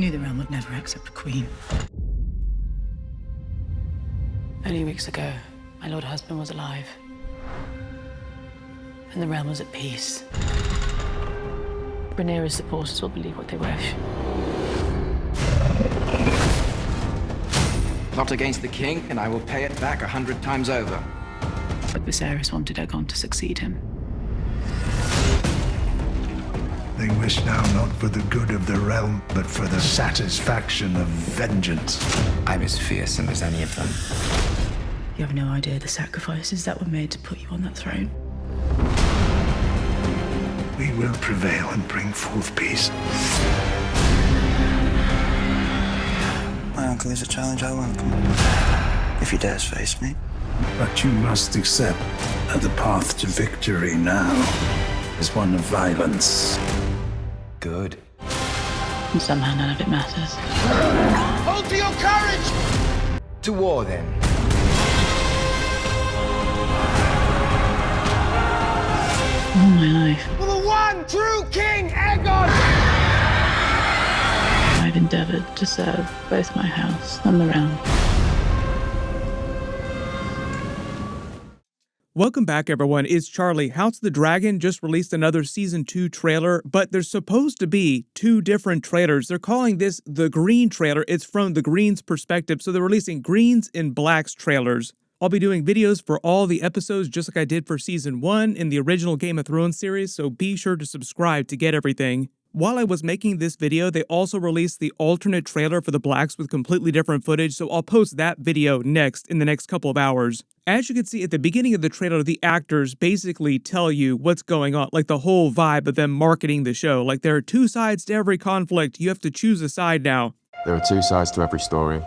knew the realm would never accept a queen. Only weeks ago, my lord husband was alive. And the realm was at peace. Rhaenyra's supporters will believe what they wish. Not against the king, and I will pay it back 100 times over. But Viserys wanted Aegon to succeed him. They wish now not for the good of the realm, but for the satisfaction of vengeance. I'm as fearsome as any of them. You have no idea the sacrifices that were made to put you on that throne. We will prevail and bring forth peace. My uncle is a challenge I welcome. If he dares face me. But you must accept that the path to victory now is one of violence. Good. And somehow none of it matters. Hold to your courage! To war, then. All my life, For the one true King Aegon! I've endeavored to serve both my house and the realm. Welcome back, everyone. It's Charlie. House of the Dragon just released another Season 2 trailer, but there's supposed to be two different trailers. They're calling this the Green trailer. It's from the Greens' perspective, so they're releasing Greens and Blacks trailers. I'll be doing videos for all the episodes just like I did for Season 1 in the original Game of Thrones series, so be sure to subscribe to get everything. While I was making this video, they also released the alternate trailer for the Blacks with completely different footage, so I'll post that video next in the next couple of hours. As you can see at the beginning of the trailer, the actors basically tell you what's going on, like the whole vibe of them marketing the show. Like there are two sides to every conflict, you have to choose a side now. There are two sides to every story.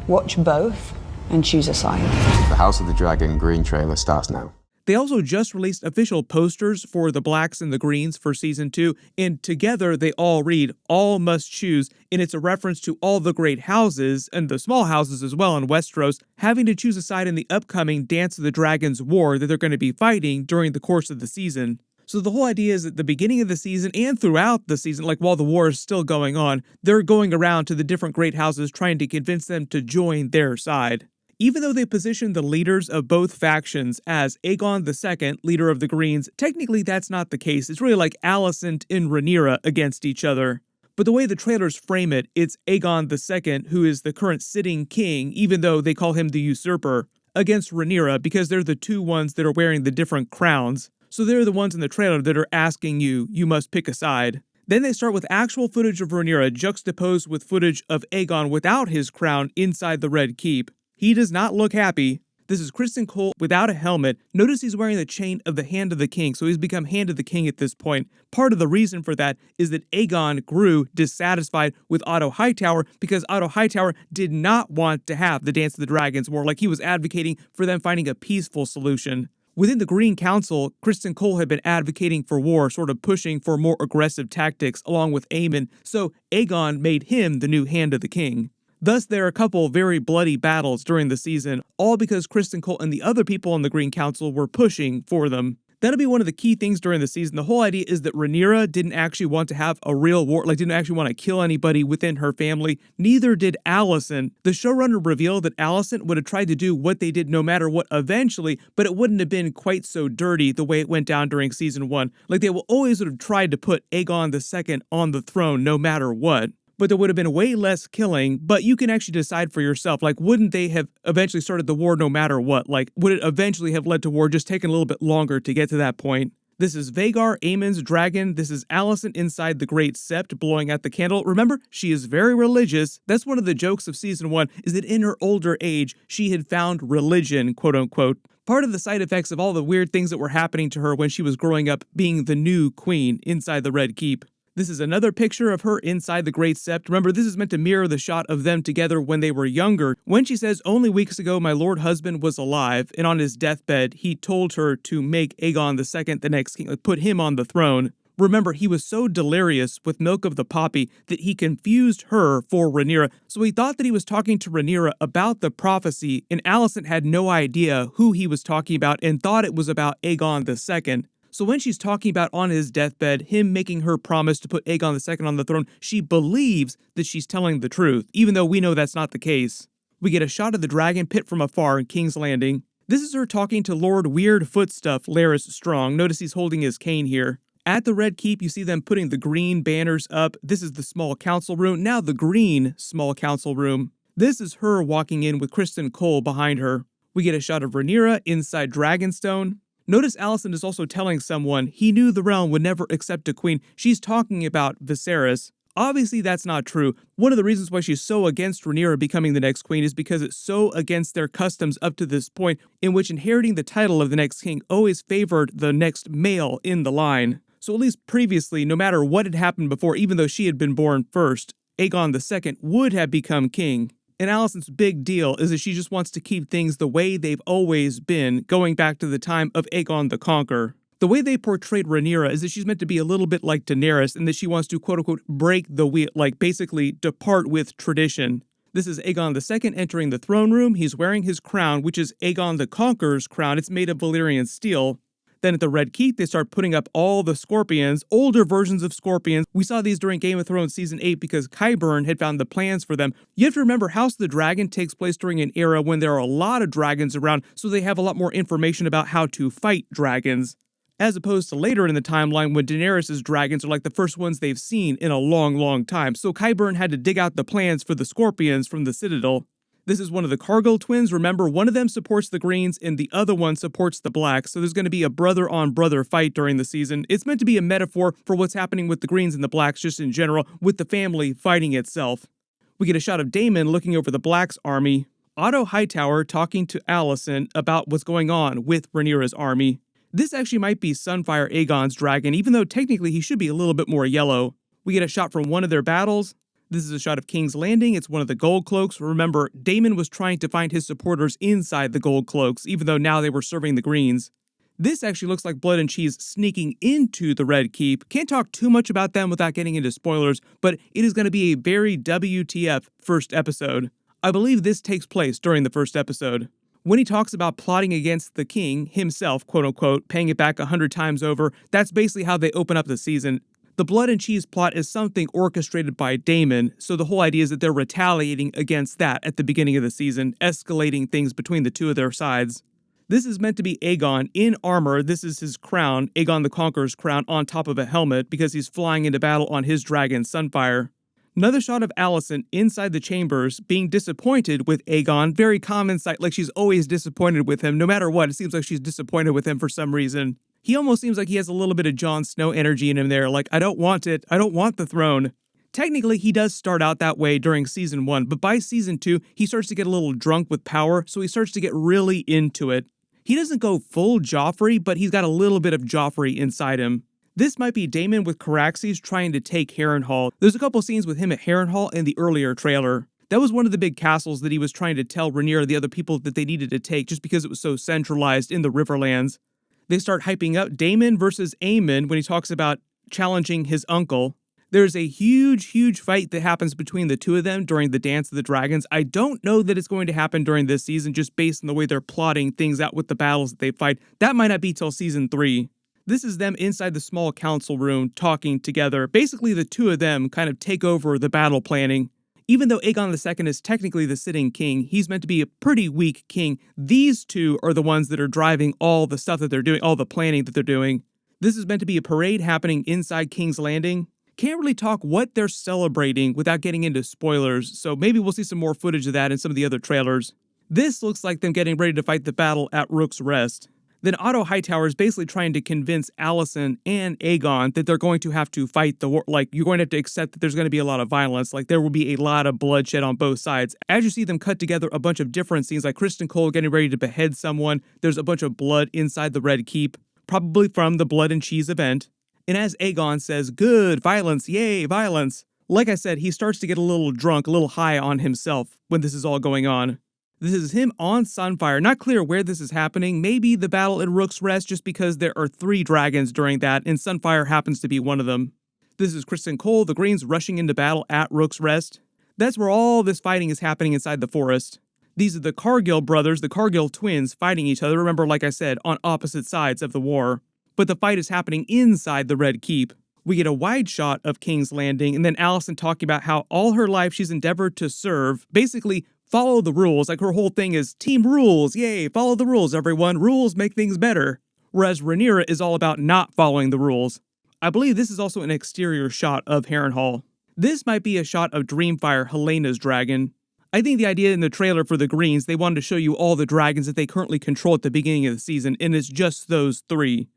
Watch both and choose a side. The House of the Dragon Green trailer starts now. They also just released official posters for the Blacks and the Greens for Season 2, and together they all read, "All must choose," and it's a reference to all the great houses, and the small houses as well in Westeros, having to choose a side in the upcoming Dance of the Dragons war that they're going to be fighting during the course of the season. So the whole idea is at the beginning of the season and throughout the season, like while the war is still going on, they're going around to the different great houses trying to convince them to join their side. Even though they position the leaders of both factions as Aegon II, leader of the Greens, technically that's not the case. It's really like Alicent and Rhaenyra against each other. But the way the trailers frame it, it's Aegon II, who is the current sitting king, even though they call him the usurper, against Rhaenyra because they're the two ones that are wearing the different crowns. So they're the ones in the trailer that are asking you must pick a side. Then they start with actual footage of Rhaenyra juxtaposed with footage of Aegon without his crown inside the Red Keep. He does not look happy. This is Criston Cole without a helmet. Notice he's wearing the chain of the Hand of the King, so he's become Hand of the King at this point. Part of the reason for that is that Aegon grew dissatisfied with Otto Hightower because Otto Hightower did not want to have the Dance of the Dragons war, like he was advocating for them finding a peaceful solution. Within the Green Council, Criston Cole had been advocating for war, sort of pushing for more aggressive tactics along with Aemon, so Aegon made him the new Hand of the King. Thus, there are a couple very bloody battles during the season, all because Criston Cole and the other people on the Green Council were pushing for them. That'll be one of the key things during the season. The whole idea is that Rhaenyra didn't actually want to have a real war, like didn't actually want to kill anybody within her family. Neither did Alicent. The showrunner revealed that Alicent would have tried to do what they did no matter what eventually, but it wouldn't have been quite so dirty the way it went down during Season 1. Like they will always would have tried to put Aegon II on the throne no matter what. But there would have been way less killing, but you can actually decide for yourself, like, wouldn't they have eventually started the war no matter what? Like, would it eventually have led to war, just taking a little bit longer to get to that point? This is Vhagar, Aemon's dragon. This is Alicent inside the Great Sept blowing out the candle. Remember, she is very religious. That's one of the jokes of Season 1, is that in her older age, she had found religion, quote unquote. Part of the side effects of all the weird things that were happening to her when she was growing up being the new queen inside the Red Keep. This is another picture of her inside the Great Sept. Remember, this is meant to mirror the shot of them together when they were younger. When she says, "Only weeks ago my lord husband was alive, and on his deathbed he told her to make Aegon II the next king, like put him on the throne." Remember, he was so delirious with milk of the poppy that he confused her for Rhaenyra, so he thought that he was talking to Rhaenyra about the prophecy, and Alicent had no idea who he was talking about and thought it was about Aegon II. So when she's talking about on his deathbed, him making her promise to put Aegon II on the throne, she believes that she's telling the truth, even though we know that's not the case. We get a shot of the dragon pit from afar in King's Landing. This is her talking to Lord Weird Footstuff, Larys Strong. Notice he's holding his cane here. At the Red Keep, you see them putting the green banners up. This is the small council room, now the green small council room. This is her walking in with Criston Cole behind her. We get a shot of Rhaenyra inside Dragonstone. Notice Alicent is also telling someone he knew the realm would never accept a queen. She's talking about Viserys. Obviously, that's not true. One of the reasons why she's so against Rhaenyra becoming the next queen is because it's so against their customs up to this point, in which inheriting the title of the next king always favored the next male in the line. So at least previously, no matter what had happened before, even though she had been born first, Aegon II would have become king. And Alicent's big deal is that she just wants to keep things the way they've always been, going back to the time of Aegon the Conqueror. The way they portrayed Rhaenyra is that she's meant to be a little bit like Daenerys, and that she wants to quote-unquote break the wheel, like basically depart with tradition. This is Aegon II entering the throne room. He's wearing his crown, which is Aegon the Conqueror's crown. It's made of Valyrian steel. Then at the Red Keep, they start putting up all the scorpions, older versions of scorpions. We saw these during Game of Thrones Season 8 because Qyburn had found the plans for them. You have to remember, House of the Dragon takes place during an era when there are a lot of dragons around, so they have a lot more information about how to fight dragons. As opposed to later in the timeline when Daenerys' dragons are like the first ones they've seen in a long, long time. So Qyburn had to dig out the plans for the scorpions from the Citadel. This is one of the Cargill twins. Remember, one of them supports the Greens and the other one supports the Blacks, so there's going to be a brother-on-brother fight during the season. It's meant to be a metaphor for what's happening with the Greens and the Blacks just in general, with the family fighting itself. We get a shot of Daemon looking over the Blacks' army. Otto Hightower talking to Alicent about what's going on with Rhaenyra's army. This actually might be Sunfire Aegon's dragon, even though technically he should be a little bit more yellow. We get a shot from one of their battles. This is a shot of King's Landing. It's one of the Gold Cloaks. Remember, Daemon was trying to find his supporters inside the Gold Cloaks, even though now they were serving the Greens. This actually looks like Blood and Cheese sneaking into the Red Keep. Can't talk too much about them without getting into spoilers, but it is going to be a very WTF first episode. I believe this takes place during the first episode. When he talks about plotting against the king himself, quote-unquote, paying it back 100 times over, that's basically how they open up the season. The Blood and Cheese plot is something orchestrated by Daemon, so the whole idea is that they're retaliating against that at the beginning of the season, escalating things between the two of their sides. This is meant to be Aegon in armor. This is his crown, Aegon the Conqueror's crown, on top of a helmet because he's flying into battle on his dragon, Sunfire. Another shot of Alicent inside the chambers being disappointed with Aegon. Very common sight, like she's always disappointed with him. No matter what, it seems like she's disappointed with him for some reason. He almost seems like he has a little bit of Jon Snow energy in him there, like, I don't want it, I don't want the throne. Technically, he does start out that way during Season 1, but by Season 2, he starts to get a little drunk with power, so he starts to get really into it. He doesn't go full Joffrey, but he's got a little bit of Joffrey inside him. This might be Daemon with Caraxes trying to take Harrenhal. There's a couple scenes with him at Harrenhal in the earlier trailer. That was one of the big castles that he was trying to tell Rhaenyra and the other people that they needed to take just because it was so centralized in the Riverlands. They start hyping up Daemon versus Aemon when he talks about challenging his uncle. There's a huge fight that happens between the two of them during the Dance of the Dragons. I don't know that it's going to happen during this season just based on the way they're plotting things out with the battles that they fight. That might not be till Season 3. This is them inside the small council room talking together. Basically, the two of them kind of take over the battle planning. Even though Aegon II is technically the sitting king, he's meant to be a pretty weak king. These two are the ones that are driving all the stuff that they're doing, all the planning that they're doing. This is meant to be a parade happening inside King's Landing. Can't really talk what they're celebrating without getting into spoilers, so maybe we'll see some more footage of that in some of the other trailers. This looks like them getting ready to fight the battle at Rook's Rest. Then Otto Hightower is basically trying to convince Alicent and Aegon that they're going to have to fight the war. Like, you're going to have to accept that there's going to be a lot of violence. Like, there will be a lot of bloodshed on both sides. As you see them cut together a bunch of different scenes, like Criston Cole getting ready to behead someone, there's a bunch of blood inside the Red Keep, probably from the Blood and Cheese event. And as Aegon says, good, violence, yay, violence. Like I said, he starts to get a little drunk, a little high on himself when this is all going on. This is him on Sunfire. Not clear where this is happening. Maybe the battle at Rook's Rest, just because there are 3 dragons during that, and Sunfire happens to be one of them. This is Criston Cole, the Greens rushing into battle at Rook's Rest. That's where all this fighting is happening inside the forest. These are the Cargill brothers, the Cargill twins, fighting each other. Remember, like I said, on opposite sides of the war. but the fight is happening inside the Red Keep. We get a wide shot of King's Landing, and then Alicent talking about how all her life she's endeavored to serve, basically follow the rules. Like her whole thing is team rules, yay, follow the rules everyone, rules make things better. Whereas Rhaenyra is all about not following the rules. I believe this is also an exterior shot of Harrenhal. This might be a shot of Dreamfire, Helena's dragon. I think the idea in the trailer for the Greens, they wanted to show you all the dragons that they currently control at the beginning of the season, and it's just those 3.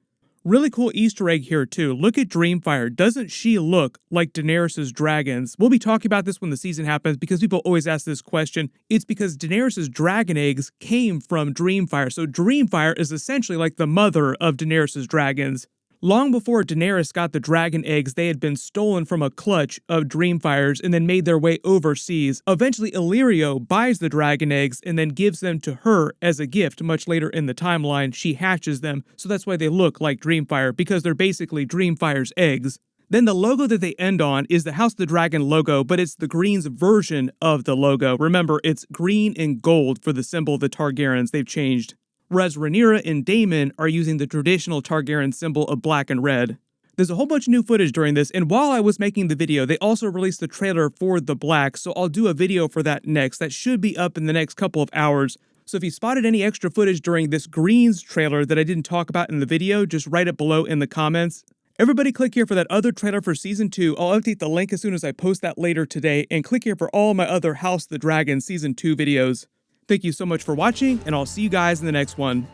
Really cool Easter egg here too. Look at Dreamfire. Doesn't she look like Daenerys' dragons? We'll be talking about this when the season happens because people always ask this question. It's because Daenerys' dragon eggs came from Dreamfire. So Dreamfire is essentially like the mother of Daenerys' dragons. Long before Daenerys got the dragon eggs, they had been stolen from a clutch of Dreamfires and then made their way overseas. Eventually, Illyrio buys the dragon eggs and then gives them to her as a gift. Much later in the timeline, she hatches them, so that's why they look like Dreamfire, because they're basically Dreamfire's eggs. Then the logo that they end on is the House of the Dragon logo, but it's the Greens' version of the logo. Remember, it's green and gold for the symbol of the Targaryens. They've changed. Whereas Rhaenyra and Daemon are using the traditional Targaryen symbol of black and red. There's a whole bunch of new footage during this, and while I was making the video, they also released the trailer for The Black, so I'll do a video for that next. That should be up in the next couple of hours. So if you spotted any extra footage during this Greens trailer that I didn't talk about in the video, just write it below in the comments. Everybody click here for that other trailer for Season 2. I'll update the link as soon as I post that later today, and click here for all my other House of the Dragon Season 2 videos. Thank you so much for watching, and I'll see you guys in the next one.